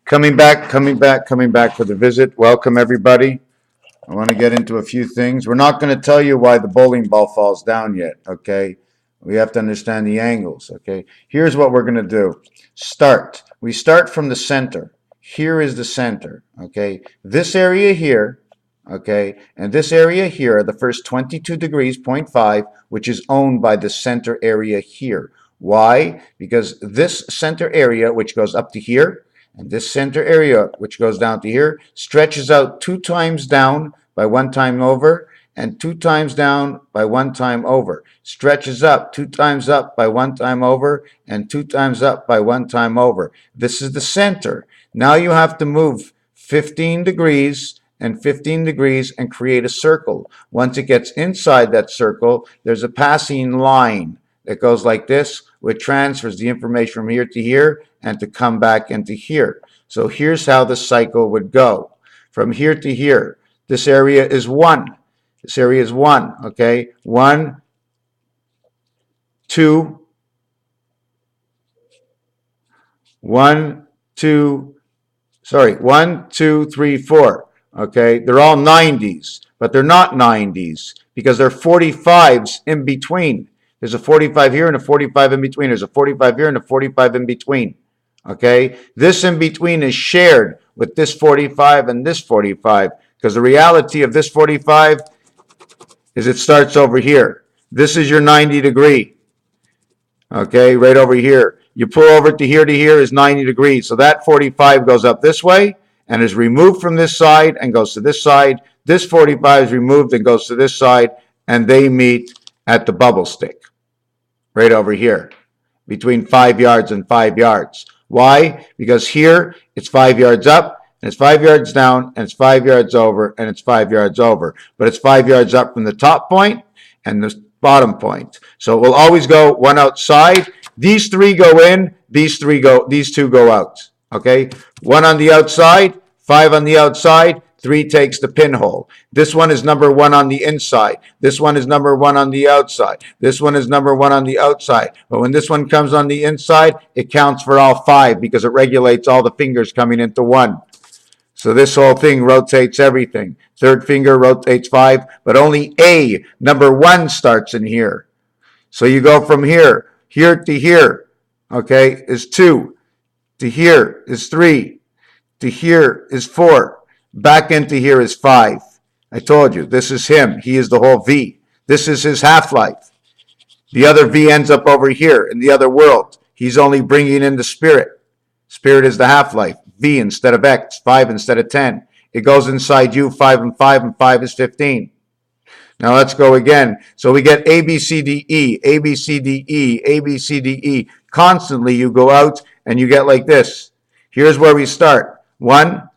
Coming back for the visit. Welcome, everybody. I want to get into a few things. We're not going to tell you why the bowling ball falls down yet, okay? We have to understand the angles, okay? Here's what we're going to do. Start. We start from the center. Here is the center, okay? This area here, okay, and this area here are the first 22 degrees, 0.5, which is owned by the center area here. Why? Because this center area, which goes up to here, and this center area, which goes down to here, stretches out 2 times down by 1 time over, and 2 times down by 1 time over. Stretches up 2 times up by 1 time over, and 2 times up by 1 time over. This is the center. Now you have to move 15 degrees and 15 degrees and create a circle. Once it gets inside that circle, there's a passing line that goes like this, which transfers the information from here to here and to come back into here. So here's how the cycle would go. From here to here, this area is 1. This area is 1, okay? 1, 2, 1, 2, 3, 4. Okay, they're all 90s, but they're not 90s because they're 45s in between. There's a 45 here and a 45 in between. There's a 45 here and a 45 in between. Okay, this in between is shared with this 45 and this 45 because the reality of this 45 is it starts over here. This is your 90 degree. Okay, right over here. You pull over to here is 90 degrees. So that 45 goes up this way and is removed from this side and goes to this side. This 45 is removed and goes to this side, and they meet at the bubble stick right over here between 5 yards and 5 yards. Why? Because here it's 5 yards up and it's 5 yards down and it's 5 yards over and it's 5 yards over. But it's 5 yards up from the top point and the bottom point. So it will always go one outside. These 3 go in, these 2 go out. Okay? 1 on the outside, 5 on the outside, 3 takes the pinhole. This one is number 1 on the inside. This one is number 1 on the outside. This one is number 1 on the outside. But when this one comes on the inside, it counts for all 5 because it regulates all the fingers coming into 1. So this whole thing rotates everything. Third finger rotates 5, but only A, number 1, starts in here. So you go from here to here, okay, is 2. To here is 3. To here is 4. Back into here is 5. I told you, this is him. He is the whole V. This is his half-life. The other V ends up over here in the other world. He's only bringing in the spirit. Spirit is the half-life. V instead of X, 5 instead of 10. It goes inside you, 5 and 5 is 15. Now let's go again. So we get A, B, C, D, E, A, B, C, D, E, A, B, C, D, E. Constantly you go out and you get like this. Here's where we start. 1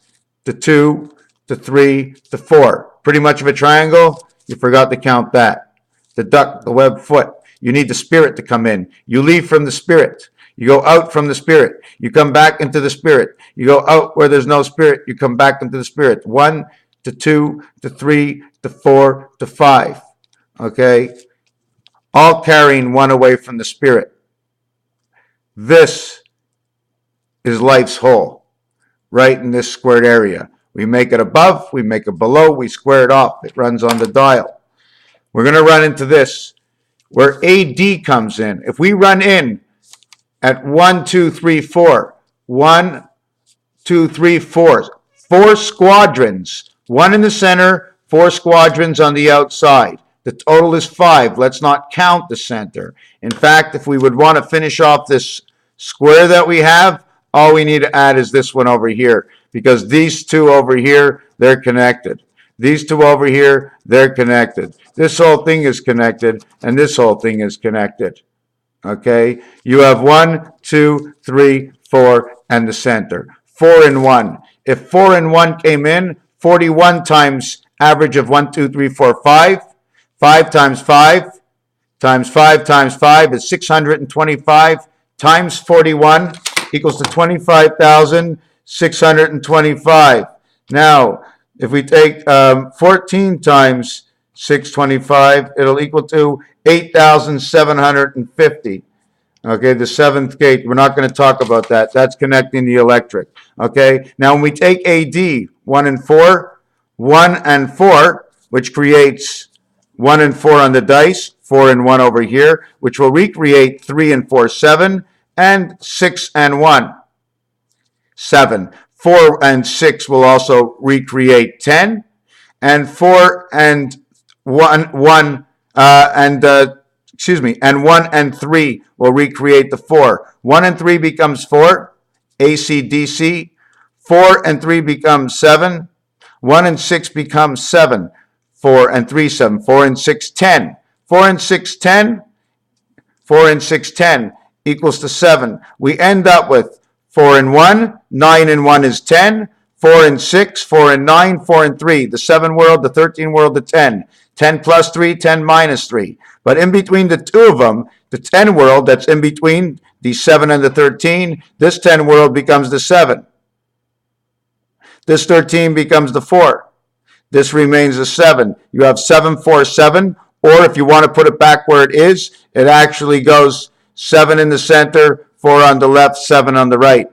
to 2 to 3 to 4. Pretty much of a triangle. You forgot to count that. The duck, the web foot. You need the spirit to come in. You leave from the spirit. You go out from the spirit. You come back into the spirit. You go out where there's no spirit. You come back into the spirit. 1 to 2 to 3 to 4 to 5. Okay? All carrying 1 away from the spirit. This is life's whole, right in this squared area. We make it above, we make it below, we square it off. It runs on the dial. We're going to run into this, where AD comes in. If we run in at 1, 2, 3, 4, 1, 2, 3, 4, 4 squadrons, 1 in the center, 4 squadrons on the outside. The total is 5. Let's not count the center. In fact, if we would want to finish off this square that we have, all we need to add is this one over here, because these 2 over here, they're connected. These 2 over here, they're connected. This whole thing is connected, and this whole thing is connected. Okay? You have 1, 2, 3, 4, and the center. 4 and 1. If 4 and 1 came in, 41 times average of 1, 2, 3, 4, 5. 5 times 5 times 5 times 5 is 625 times 41 equals to 25,625. Now, if we take 14 times 625, it'll equal to 8,750. Okay, the seventh gate, we're not going to talk about that. That's connecting the electric. Okay, now when we take AD, 1 and 4, 1 and 4, which creates 1 and 4 on the dice, 4 and 1 over here, which will recreate 3 and 4, 7, and 6 and 1, 7. 4 and 6 will also recreate 10, and 4 and 1, and 1 and 3 will recreate the 4. 1 and 3 becomes 4, ACDC. 4 and 3 becomes 7. 1 and 6 becomes 7. 4 and 3, 7. 4 and 6, 10. 4 and 6, 10. 4 and 6, 10 equals to 7. We end up with 4 and 1, 9 and 1 is 10, 4 and 6, 4 and 9, 4 and 3, the 7 world, the 13 world, the 10. 10 plus 3, 10 minus 3. But in between the two of them, the 10 world that's in between the 7 and the 13, this 10 world becomes the 7. This 13 becomes the 4. This remains the 7. You have 7, 4, 7, or if you want to put it back where it is, it actually goes 7 in the center, 4 on the left, 7 on the right.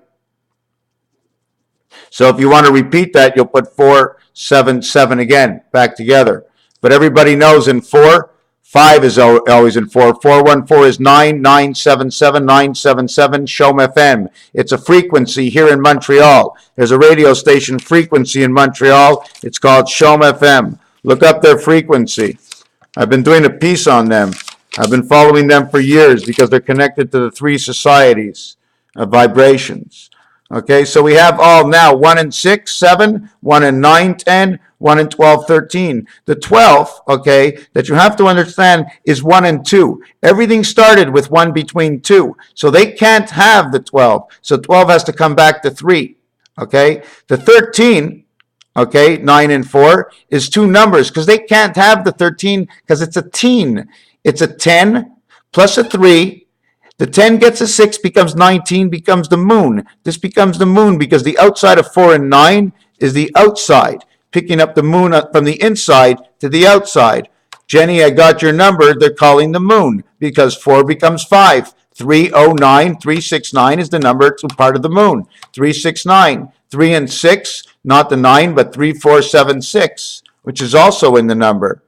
So if you want to repeat that, you'll put 4, 7, 7 again, back together. But everybody knows in 4, 5 is always in 4. 414 is 9, 977, 977, Shom FM. It's a frequency here in Montreal. There's a radio station frequency in Montreal. It's called Shom FM. Look up their frequency. I've been doing a piece on them. I've been following them for years because they're connected to the 3 societies of vibrations. Okay, so we have all now 1 and 6, 7, 1 and 9, 10, 1 and 12, 13. The 12, okay, that you have to understand is 1 and 2. Everything started with 1 between 2. So they can't have the 12. So 12 has to come back to 3. Okay, the 13, okay, 9 and 4 is 2 numbers because they can't have the 13 because it's a teen. It's a 10 plus a 3. The 10 gets a 6, becomes 19, becomes the moon. This becomes the moon because the outside of 4 and 9 is the outside, picking up the moon from the inside to the outside. Jenny, I got your number. They're calling the moon because 4 becomes 5. 309, 369 is the number to part of the moon. 369, 3 and 6, not the 9, but 3476, which is also in the number.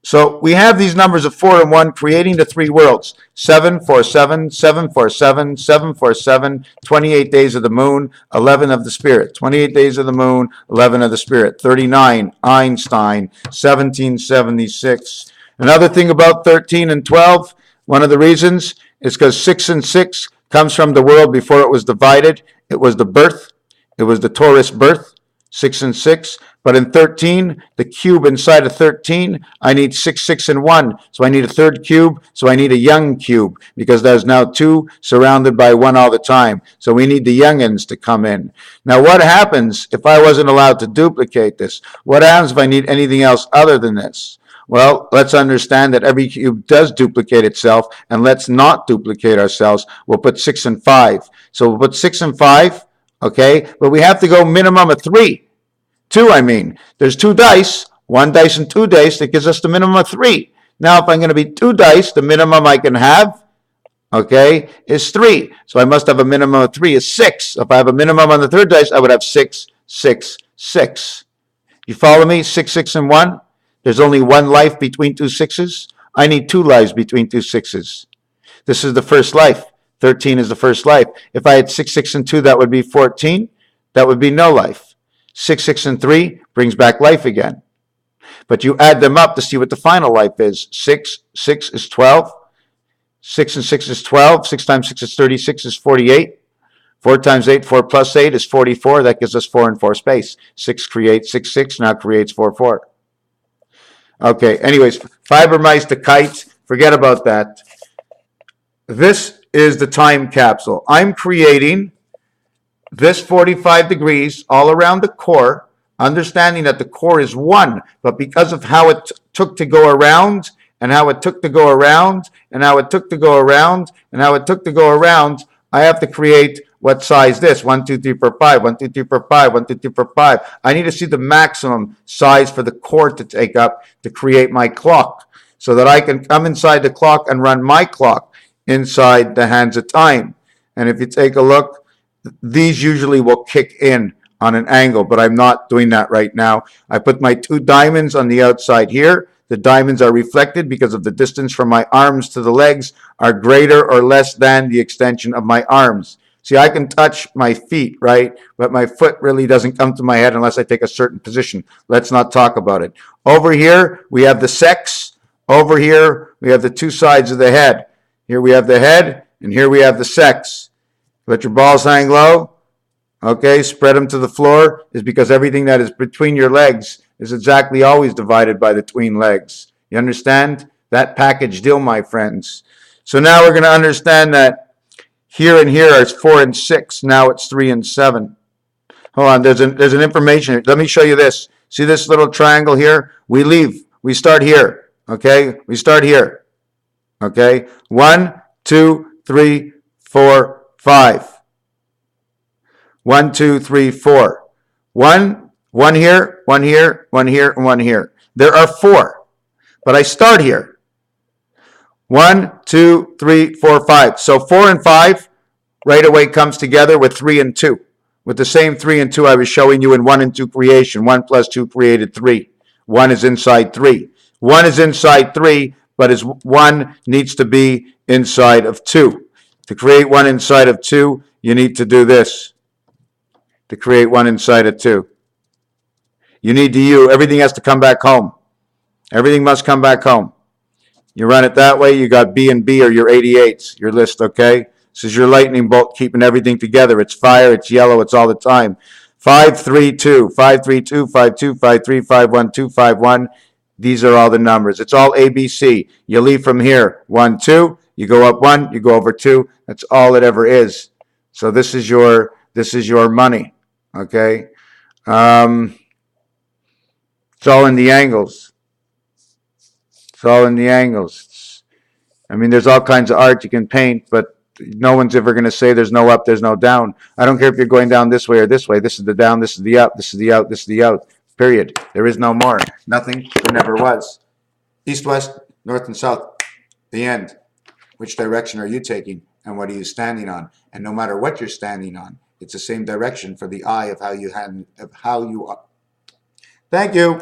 So we have these numbers of 4 and 1 creating the 3 worlds. 747, 747, 747, 28 days of the moon, 11 of the spirit. 28 days of the moon, 11 of the spirit. 39, Einstein, 1776. Another thing about 13 and 12, one of the reasons is because 6 and 6 comes from the world before it was divided. It was the birth. It was the Taurus birth, 6 and 6. But in 13, the cube inside of 13, I need 6, 6, and 1. So I need a third cube. So I need a young cube because there's now 2 surrounded by 1 all the time. So we need the youngins to come in. Now what happens if I wasn't allowed to duplicate this? What happens if I need anything else other than this? Well, let's understand that every cube does duplicate itself, and let's not duplicate ourselves. We'll put 6 and 5. So we'll put 6 and 5, okay? But we have to go minimum of 3. 2, I mean. There's 2 dice, 1 dice and 2 dice, that gives us the minimum of 3. Now, if I'm going to be 2 dice, the minimum I can have, okay, is 3. So I must have a minimum of 3 is 6. If I have a minimum on the 3rd dice, I would have 6, 6, 6. You follow me? 6, 6, and 1. There's only 1 life between 2 6s. I need 2 lives between 2 6s. This is the first life. 13 is the first life. If I had 6, 6, and 2, that would be 14. That would be no life. 6, 6, and 3 brings back life again. But you add them up to see what the final life is. 6, 6 is 12. 6 and 6 is 12. 6 times 6 is 36 is 48. 4 times 8, 4 plus 8 is 44. That gives us 4 and 4 space. 6 creates 6, 6, now creates 4, 4. Okay, anyways, fiber mice to kites, forget about that. This is the time capsule. I'm creating this 45 degrees all around the core, understanding that the core is 1, but because of how it took to go around, and how it took to go around, and how it took to go around, and how it took to go around, I have to create what size this? 1, 2, 3, 4, 5, 1, 2, 3, 4, 5, 1, 2, 3, 4, 5. I need to see the maximum size for the core to take up to create my clock so that I can come inside the clock and run my clock inside the hands of time. And if you take a look, these usually will kick in on an angle, but I'm not doing that right now. I put my 2 diamonds on the outside here. The diamonds are reflected because of the distance from my arms to the legs are greater or less than the extension of my arms. See, I can touch my feet, right? But my foot really doesn't come to my head unless I take a certain position. Let's not talk about it. Over here, we have the sex. Over here, we have the 2 sides of the head. Here we have the head, and here we have the sex. Let your balls hang low. Okay, spread them to the floor, is because everything that is between your legs is exactly always divided by the tween legs. You understand? That package deal, my friends. So now we're going to understand that here and here is 4 and 6. Now it's 3 and 7. Hold on, there's an information. Let me show you this. See this little triangle here? We leave. We start here. Okay? We start here. Okay? 1, 2, 3, 4, 5. 1, 2, 3, 4. One here, one here, one here, and one here. There are 4, but I start here. 1, 2, 3, 4, 5. So 4 and 5 right away comes together with 3 and 2. With the same 3 and 2 I was showing you in 1 and 2 creation. 1 plus 2 created 3. 1 is inside 3. 1 is inside 3, but 1 needs to be inside of 2. To create 1 inside of 2, you need to do this. To create 1 inside of 2. You need to everything has to come back home. Everything must come back home. You run it that way, you got B and B or your 88s, your list, okay? This is your lightning bolt keeping everything together. It's fire, it's yellow, it's all the time. 5, 3, 2, 5, 3, 2, 5, 2, 5, 3, 5, 1, 2, 5, 1. These are all the numbers. It's all ABC. You leave from here, 1, 2. You go up 1, you go over 2. That's all it ever is. So this is your money, okay? It's all in the angles. It's all in the angles. I mean, there's all kinds of art you can paint, but no one's ever going to say there's no up, there's no down. I don't care if you're going down this way or this way. This is the down, this is the up, this is the out, this is the out. Period. There is no more. Nothing. There never was. East, west, north, and south. The end. Which direction are you taking, and what are you standing on? And no matter what you're standing on, it's the same direction for the eye of how you are. Thank you.